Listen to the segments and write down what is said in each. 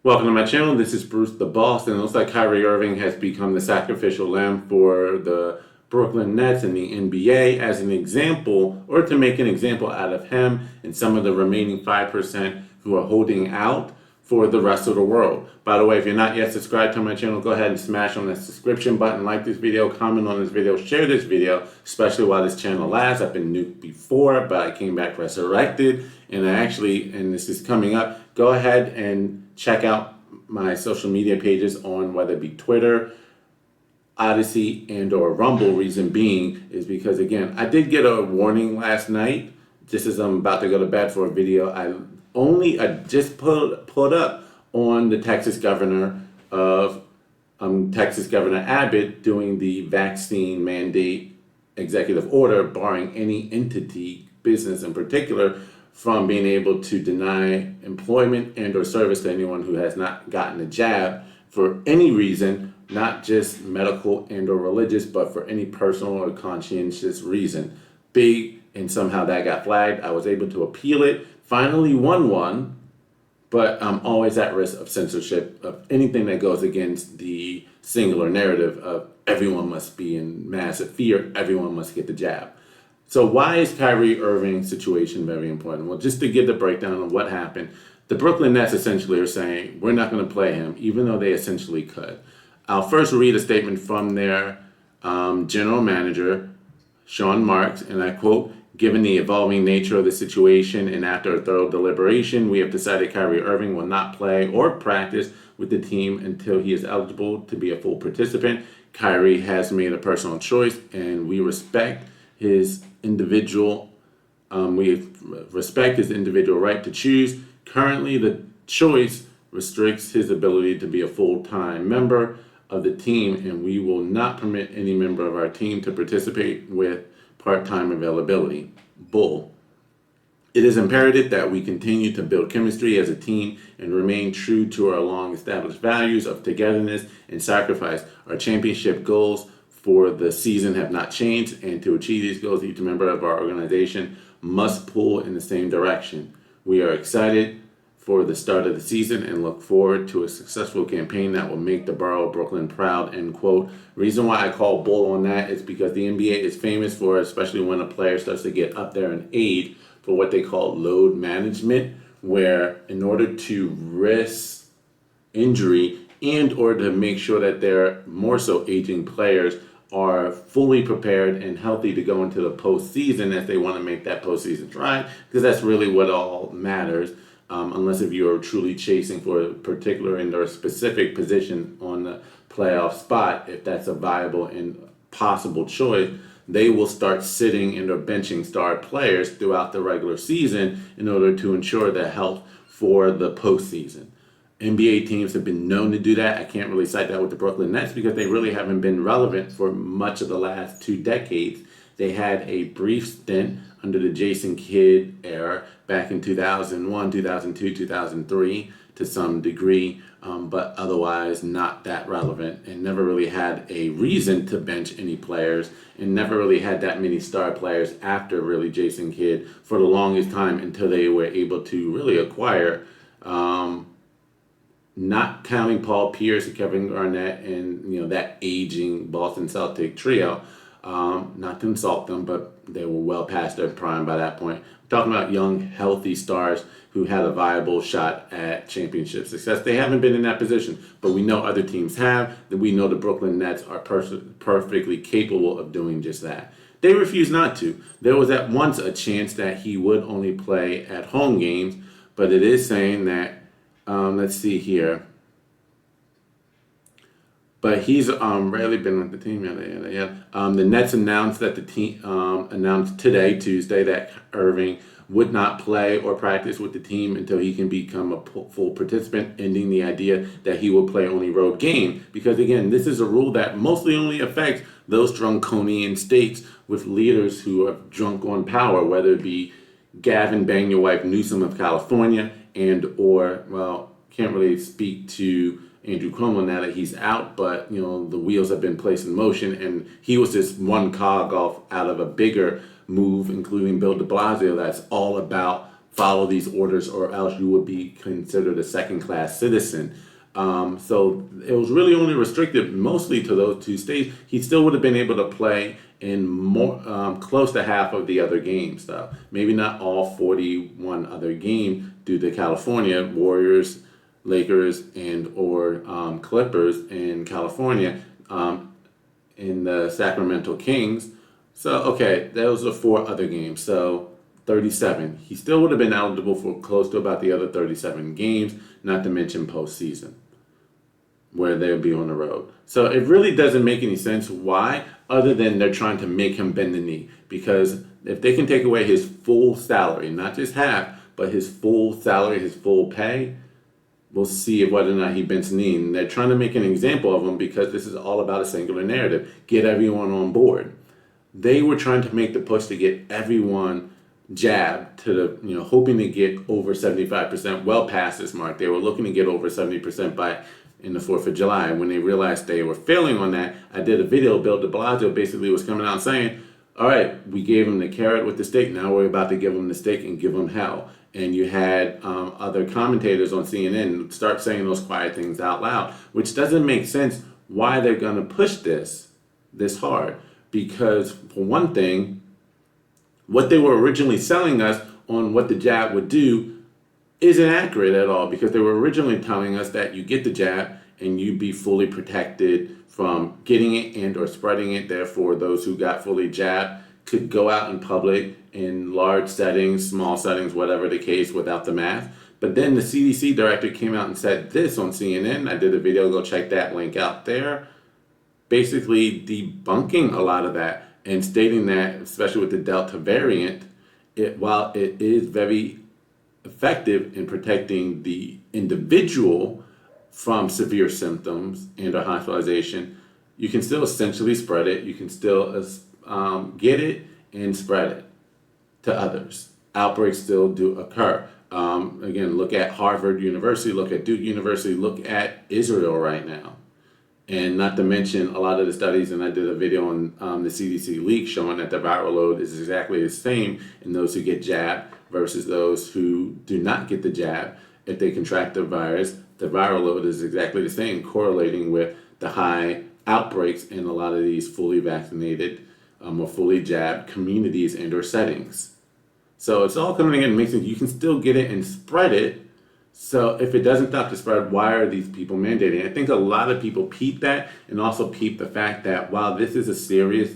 Welcome to my channel. This is Bruce the Boss, and it looks like Kyrie Irving has become the sacrificial lamb for the Brooklyn Nets and the NBA as an example, or to make an example out of him and some of the remaining 5% who are holding out for the rest of the world. By the way, if you're not yet subscribed to my channel, go ahead and smash on that subscription button, like this video, comment on this video, share this video, especially while this channel lasts. I've been nuked before, but I came back resurrected, and this is coming up, go ahead and check out my social media pages on whether it be Twitter, Odyssey, and or Rumble. Reason being is because, again, I did get a warning last night, just as I'm about to go to bed for a video I just put up on the Texas Governor Abbott doing the vaccine mandate executive order, barring any entity, business in particular, from being able to deny employment and or service to anyone who has not gotten a jab for any reason, not just medical and or religious, but for any personal or conscientious reason. Big, and somehow that got flagged. I was able to appeal it, finally won one, but I'm always at risk of censorship of anything that goes against the singular narrative of everyone must be in massive fear, everyone must get the jab. So why is Kyrie Irving's situation very important? Well, just to give the breakdown of what happened, the Brooklyn Nets essentially are saying, we're not going to play him, even though they essentially could. I'll first read a statement from their general manager, Sean Marks, and I quote, "Given the evolving nature of the situation and after a thorough deliberation, we have decided Kyrie Irving will not play or practice with the team until he is eligible to be a full participant. Kyrie has made a personal choice, and we respect his individual right to choose. Currently, the choice restricts his ability to be a full-time member of the team, and we will not permit any member of our team to participate with part-time availability." Bull. "It is imperative that we continue to build chemistry as a team and remain true to our long-established values of togetherness and sacrifice. Our championship goals for the season have not changed, and to achieve these goals, each member of our organization must pull in the same direction. We are excited for the start of the season and look forward to a successful campaign that will make the borough of Brooklyn proud," end quote. Reason why I call bull on that is because the NBA is famous for, especially when a player starts to get up there in age, for what they call load management, where in order to risk injury and or to make sure that they're more so aging players are fully prepared and healthy to go into the postseason if they want to make that postseason drive, because that's really what all matters. Unless if you're truly chasing for a particular and or specific position on the playoff spot, if that's a viable and possible choice, they will start sitting and or benching star players throughout the regular season in order to ensure their health for the postseason. NBA teams have been known to do that. I can't really cite that with the Brooklyn Nets because they really haven't been relevant for much of the last 2 decades. They had a brief stint under the Jason Kidd era back in 2001, 2002, 2003 to some degree, but otherwise not that relevant, and never really had a reason to bench any players, and never really had that many star players after really Jason Kidd for the longest time until they were able to really acquire, not counting Paul Pierce and Kevin Garnett and that aging Boston Celtic trio. Not to insult them, but they were well past their prime by that point. I'm talking about young, healthy stars who had a viable shot at championship success. They haven't been in that position, but we know other teams have. That we know the Brooklyn Nets are perfectly capable of doing just that. They refuse not to. There was at once a chance that he would only play at home games, but it is saying that, let's see here. But he's rarely been with the team. The Nets announced that the team announced today, Tuesday, that Irving would not play or practice with the team until he can become a full participant, ending the idea that he will play only road game. Because again, this is a rule that mostly only affects those draconian states with leaders who are drunk on power, whether it be Gavin Bang Your Wife Newsom of California and or, well, can't really speak to Andrew Cuomo now that he's out, but the wheels have been placed in motion, and he was just one cog off out of a bigger move, including Bill de Blasio, that's all about follow these orders, or else you would be considered a second-class citizen. So it was really only restricted mostly to those two states. He still would have been able to play in more close to half of the other games, though. Maybe not all 41 other games due to California, Warriors, Lakers, and or Clippers in California, in the Sacramento Kings. So, okay, those are 4 other games. So 37. He still would have been eligible for close to about the other 37 games, not to mention postseason, where they'll be on the road. So it really doesn't make any sense why, other than they're trying to make him bend the knee. Because if they can take away his full salary, not just half, but his full salary, his full pay, we'll see whether or not he bends the knee. And they're trying to make an example of him because this is all about a singular narrative. Get everyone on board. They were trying to make the push to get everyone jabbed to the, hoping to get over 75%, well past this mark. They were looking to get over 70% by in the 4th of July. When they realized they were failing on that, I did a video. Bill de Blasio basically was coming out saying, all right, we gave him the carrot with the stick. Now we're about to give him the stick and give him hell. And you had other commentators on CNN start saying those quiet things out loud, which doesn't make sense why they're going to push this hard. Because for one thing, what they were originally selling us on what the jab would do isn't accurate at all, because they were originally telling us that you get the jab and you be fully protected from getting it and or spreading it. Therefore, those who got fully jabbed could go out in public in large settings, small settings, whatever the case, without the mask. But then the CDC director came out and said this on CNN. I did a video, go check that link out there, basically debunking a lot of that and stating that, especially with the Delta variant, while it is very effective in protecting the individual from severe symptoms and or hospitalization, you can still essentially spread it. You can still get it and spread it to others. Outbreaks still do occur. Again, look at Harvard University, look at Duke University, look at Israel right now. And not to mention a lot of the studies, and I did a video on the CDC leak showing that the viral load is exactly the same in those who get jabbed versus those who do not get the jab. If they contract the virus, the viral load is exactly the same, correlating with the high outbreaks in a lot of these fully vaccinated or fully jabbed communities and or settings. So it's all coming together and makes it, you can still get it and spread it. So if it doesn't stop the spread, why are these people mandating? I think a lot of people peep that, and also peep the fact that while this is a serious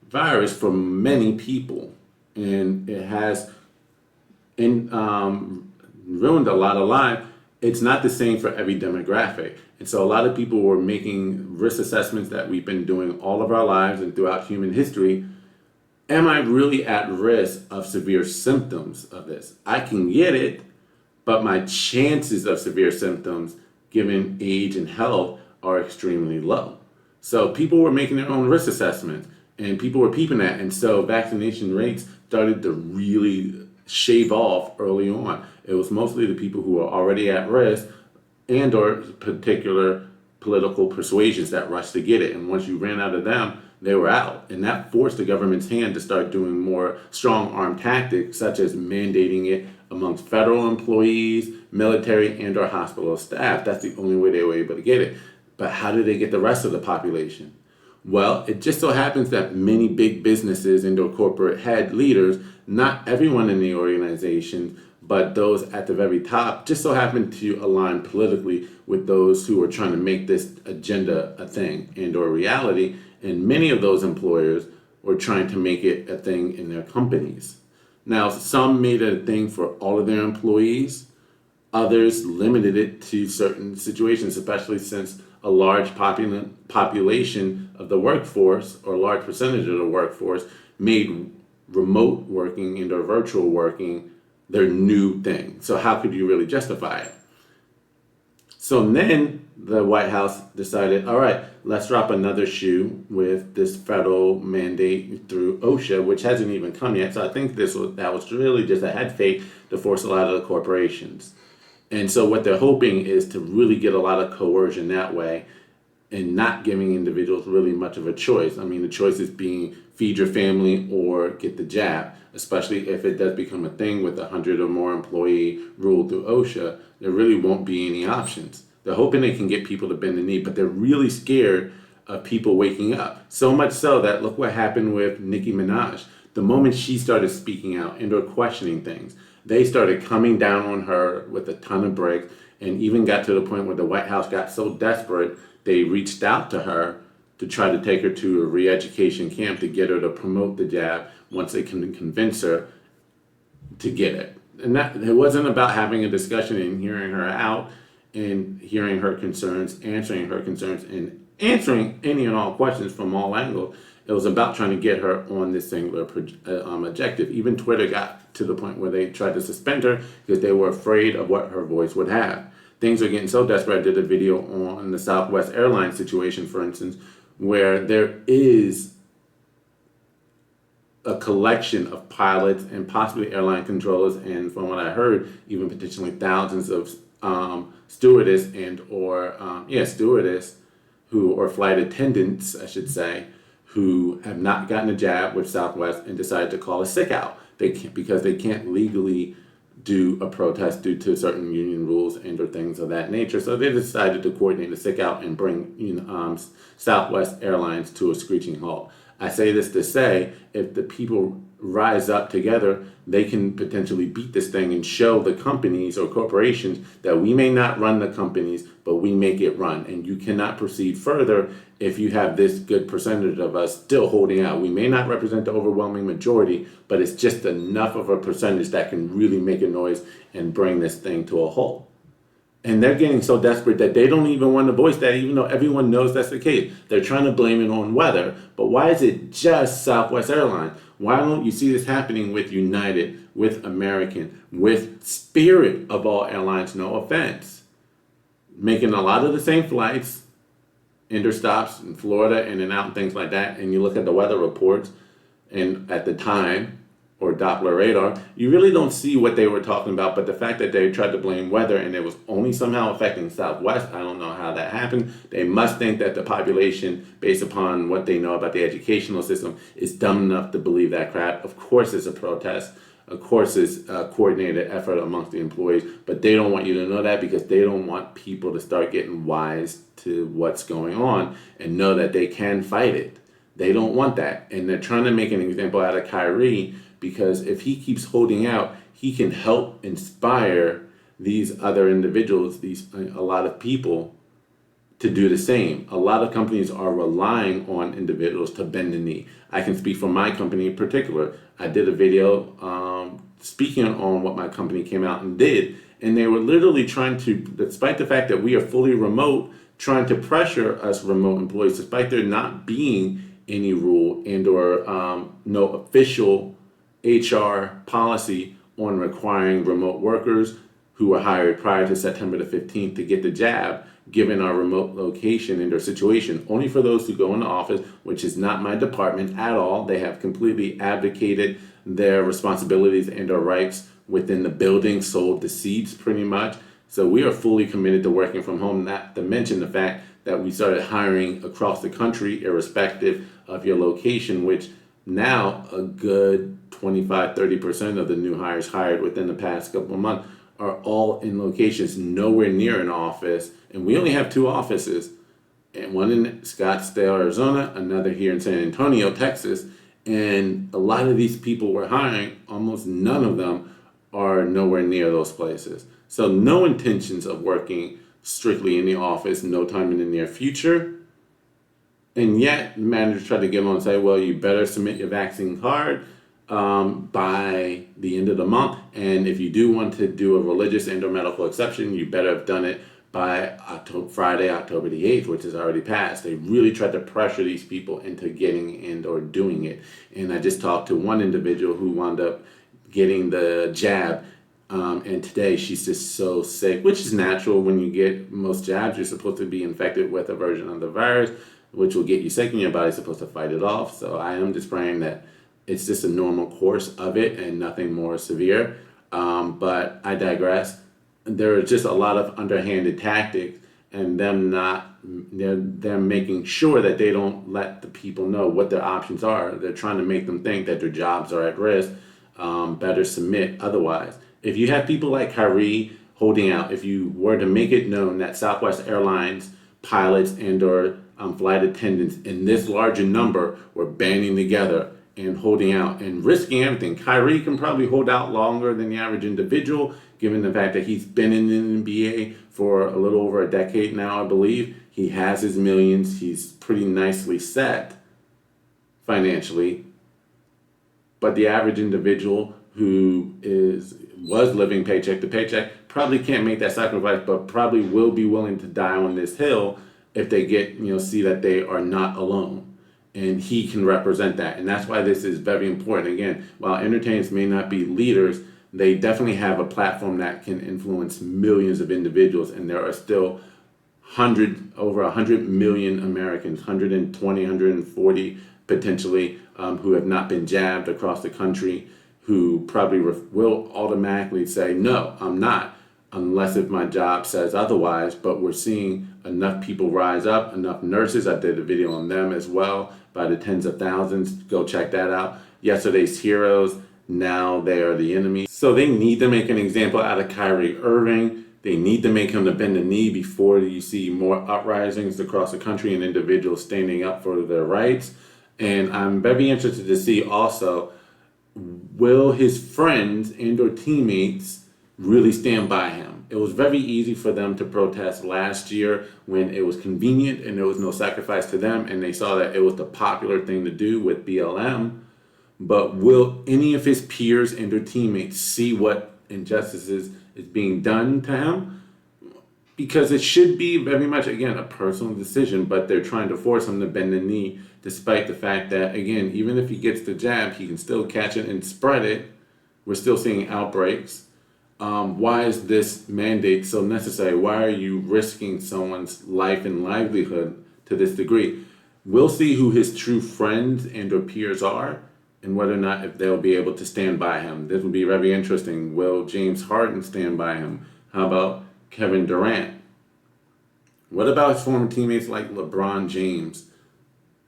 virus for many people, and it has ruined a lot of lives, it's not the same for every demographic. And so a lot of people were making risk assessments that we've been doing all of our lives and throughout human history. Am I really at risk of severe symptoms of this? I can get it, but my chances of severe symptoms, given age and health, are extremely low. So people were making their own risk assessments, and people were peeping that. And so vaccination rates started to really shave off early on. It was mostly the people who were already at risk and or particular political persuasions that rushed to get it. And once you ran out of them, they were out. And that forced the government's hand to start doing more strong arm tactics, such as mandating it amongst federal employees, military, and or hospital staff. That's the only way they were able to get it. But how did they get the rest of the population? Well, it just so happens that many big businesses and or corporate head leaders, not everyone in the organization, but those at the very top, just so happen to align politically with those who are trying to make this agenda a thing and or reality. And many of those employers were trying to make it a thing in their companies. Now, some made it a thing for all of their employees. Others limited it to certain situations, especially since a large population of the workforce, or a large percentage of the workforce, made remote working and or virtual working their new thing. So how could you really justify it? So then the White House decided, all right, let's drop another shoe with this federal mandate through OSHA, which hasn't even come yet. So I think that was really just a head fake to force a lot of the corporations. And so what they're hoping is to really get a lot of coercion that way. and not giving individuals really much of a choice. I mean, the choice is being feed your family or get the jab, especially if it does become a thing with 100 or more employee rule through OSHA. There really won't be any options. They're hoping they can get people to bend the knee, but they're really scared of people waking up. So much so that look what happened with Nicki Minaj. The moment she started speaking out and or questioning things, they started coming down on her with a ton of bricks, and even got to the point where the White House got so desperate they reached out to her to try to take her to a re-education camp to get her to promote the jab once they can convince her to get it. And that it wasn't about having a discussion and hearing her out and hearing her concerns, answering her concerns, and answering any and all questions from all angles. It was about trying to get her on this singular objective. Even Twitter got to the point where they tried to suspend her because they were afraid of what her voice would have. Things are getting so desperate. I did a video on the Southwest Airlines situation, for instance, where there is a collection of pilots and possibly airline controllers, and from what I heard, even potentially thousands of stewardess who, or flight attendants, I should say, who have not gotten a jab with Southwest and decided to call a sick out. They can't, because they can't legally do a protest due to certain union rules and or things of that nature. So they decided to coordinate a sick out and bring Southwest Airlines to a screeching halt. I say this to say, if the people rise up together, they can potentially beat this thing and show the companies or corporations that we may not run the companies, but we make it run. And you cannot proceed further if you have this good percentage of us still holding out. We may not represent the overwhelming majority, but it's just enough of a percentage that can really make a noise and bring this thing to a halt. And they're getting so desperate that they don't even want to voice that, even though everyone knows that's the case. They're trying to blame it on weather. But why is it just Southwest Airlines? Why don't you see this happening with United, with American, with Spirit of all airlines, no offense? Making a lot of the same flights, interstops in Florida and then out and things like that. And you look at the weather reports, and at the time, or Doppler radar, you really don't see what they were talking about. But the fact that they tried to blame weather and it was only somehow affecting Southwest, I don't know how that happened. They must think that the population, based upon what they know about the educational system, is dumb enough to believe that crap. Of course it's a protest. Of course it's a coordinated effort amongst the employees. But they don't want you to know that because they don't want people to start getting wise to what's going on and know that they can fight it. They don't want that. And they're trying to make an example out of Kyrie, because if he keeps holding out, he can help inspire these other individuals, a lot of people, to do the same. A lot of companies are relying on individuals to bend the knee. I can speak for my company in particular. I did a video speaking on what my company came out and did, and they were literally trying to, despite the fact that we are fully remote, trying to pressure us remote employees, despite there not being any rule and or no official HR policy on requiring remote workers who were hired prior to September the 15th to get the jab, given our remote location and their situation. Only for those who go in the office, which is not my department at all. They have completely abdicated their responsibilities and their rights within the building, sold the seats pretty much. So we are fully committed to working from home, not to mention the fact that we started hiring across the country, irrespective of your location, which now a good 25-30% of the new hires hired within the past couple of months are all in locations nowhere near an office. And we only have 2 offices, and one in Scottsdale, Arizona, another here in San Antonio, Texas. And a lot of these people we're hiring, almost none of them are nowhere near those places. So no intentions of working strictly in the office, no time in the near future. And yet, managers try to get on and say, well, you better submit your vaccine card by the end of the month. And if you do want to do a religious and or medical exception, you better have done it by Friday, October the 8th, which has already passed. They really tried to pressure these people into getting and or doing it. And I just talked to one individual who wound up getting the jab. And today she's just so sick, which is natural. When you get most jabs, you're supposed to be infected with a version of the virus, which will get you sick, and your body's supposed to fight it off. So I am just praying that it's just a normal course of it and nothing more severe. But I digress. There are just a lot of underhanded tactics and they're making sure that they don't let the people know what their options are. They're trying to make them think that their jobs are at risk. Better submit otherwise. If you have people like Kyrie holding out, if you were to make it known that Southwest Airlines pilots and or flight attendants in this larger number were banding together and holding out and risking everything. Kyrie can probably hold out longer than the average individual, given the fact that he's been in the NBA for a little over a decade now, I believe. He has his millions. He's pretty nicely set financially. But the average individual who was living paycheck to paycheck probably can't make that sacrifice, but probably will be willing to die on this hill if they see that they are not alone. And he can represent that. And that's why this is very important. Again, while entertainers may not be leaders, they definitely have a platform that can influence millions of individuals. And there are still over 100 million Americans, 120, 140 potentially, who have not been jabbed across the country, who probably will automatically say, no, I'm not, unless if my job says otherwise. But we're seeing enough people rise up, enough nurses. I did a video on them as well, by the tens of thousands. Go check that out. Yesterday's heroes, now they are the enemy. So they need to make an example out of Kyrie Irving. They need to make him to bend the knee before you see more uprisings across the country and individuals standing up for their rights. And I'm very interested to see also, will his friends and or teammates really stand by him? It was very easy for them to protest last year when it was convenient and there was no sacrifice to them, and they saw that it was the popular thing to do with BLM. But will any of his peers and their teammates see what injustices is being done to him? Because it should be very much, again, a personal decision, but they're trying to force him to bend the knee, despite the fact that, again, even if he gets the jab, he can still catch it and spread it. We're still seeing outbreaks. Why is this mandate so necessary? Why are you risking someone's life and livelihood to this degree? We'll see who his true friends and or peers are, and whether or not if they'll be able to stand by him. This will be very interesting. Will James Harden stand by him? How about Kevin Durant? What about his former teammates like LeBron James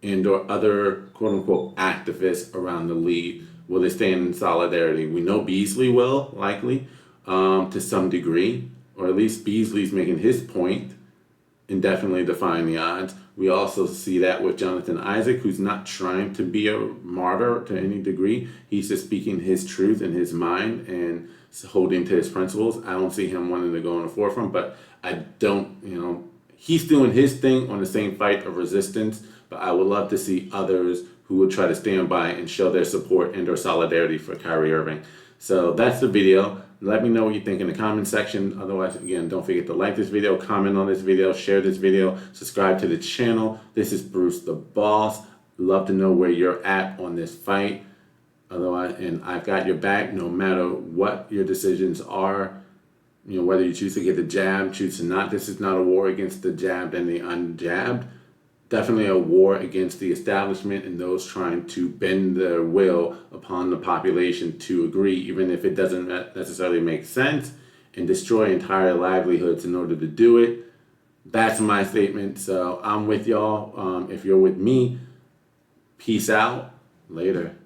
and or other quote-unquote activists around the league? Will they stand in solidarity? We know Beasley will, likely, to some degree, or at least Beasley's making his point and definitely defying the odds. We also see that with Jonathan Isaac, who's not trying to be a martyr to any degree. He's just speaking his truth in his mind and holding to his principles. I don't see him wanting to go in the forefront, but he's doing his thing on the same fight of resistance, but I would love to see others who would try to stand by and show their support and their solidarity for Kyrie Irving. So that's the video. Let me know what you think in the comment section. Otherwise, again, don't forget to like this video, comment on this video, share this video, subscribe to the channel. This is Bruce the Boss. Love to know where you're at on this fight. Otherwise, and I've got your back no matter what your decisions are. Whether you choose to get the jab, choose to not. This is not a war against the jabbed and the unjabbed. Definitely a war against the establishment and those trying to bend their will upon the population to agree, even if it doesn't necessarily make sense, and destroy entire livelihoods in order to do it. That's my statement. So I'm with y'all. If you're with me, peace out. Later.